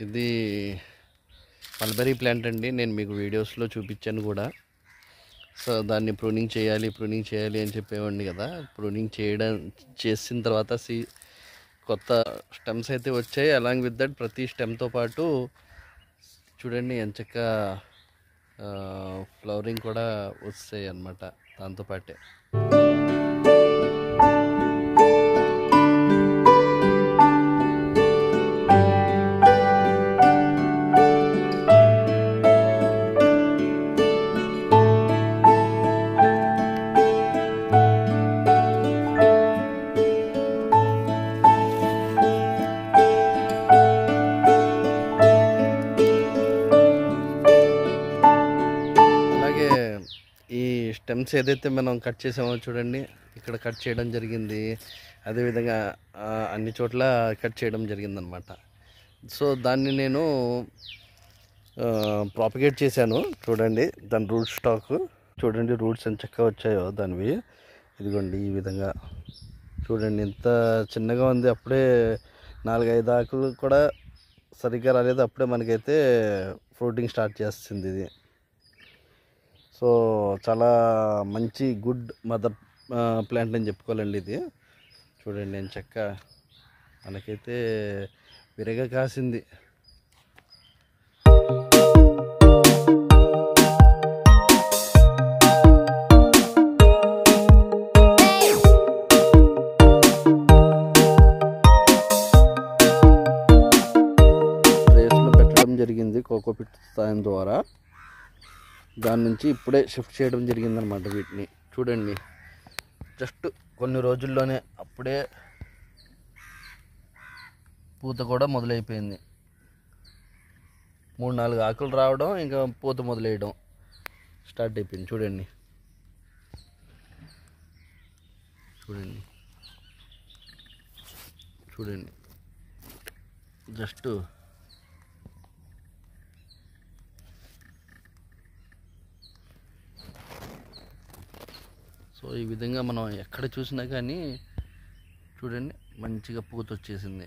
ఇది mulberry plant అండి. నేను మీకు వీడియోస్లో చూపించాను కూడా. సో దాన్ని ప్రూనింగ్ చేయాలి అని చెప్పేవాడిని కదా. ప్రూనింగ్ చేసిన తర్వాత కొత్త స్టెమ్స్ అయితే వచ్చాయి. అలాంగ్ విత్ దట్ ప్రతి స్టెమ్తో పాటు చూడండి ఎంచక్క ఫ్లవరింగ్ కూడా వస్తాయి అన్నమాట దాంతోపాటే. ఈ స్టెమ్స్ ఏదైతే మనం కట్ చేసామో చూడండి, ఇక్కడ కట్ చేయడం జరిగింది. అదేవిధంగా అన్ని చోట్ల కట్ చేయడం జరిగిందనమాట. సో దాన్ని నేను ప్రాపగేట్ చేశాను. చూడండి దాని రూట్ స్టాక్ చూడండి, రూట్స్ ఎంత చక్కగా వచ్చాయో దానివి. ఇదిగోండి ఈ విధంగా చూడండి ఎంత చిన్నగా ఉంది. అప్పుడే 4-5 ఆకులు కూడా సరిగ్గా రాలేదు. అప్పుడే మనకైతే ఫ్రూటింగ్ స్టార్ట్ చేస్తుంది ఇది. సో చాలా మంచి గుడ్ మదర్ ప్లాంట్ అని చెప్పుకోవాలండి ఇది. చూడండి నేను చెక్క మనకైతే విరగ కాసింది. రేస్లో పెట్టడం జరిగింది కోకోపిట్ సాయం ద్వారా. దాని నుంచి ఇప్పుడే షిఫ్ట్ చేయడం జరిగిందనమాట వీటిని. చూడండి జస్ట్ కొన్ని రోజుల్లోనే అప్పుడే పూత కూడా మొదలైపోయింది. 3-4 ఆకులు రావడం, ఇంకా పూత మొదలయ్యడం స్టార్ట్ అయిపోయింది. చూడండి చూడండి చూడండి జస్ట్ సో ఈ విధంగా మనం ఎక్కడ చూసినా కానీ చూడండి మంచిగా పూత వచ్చేసింది.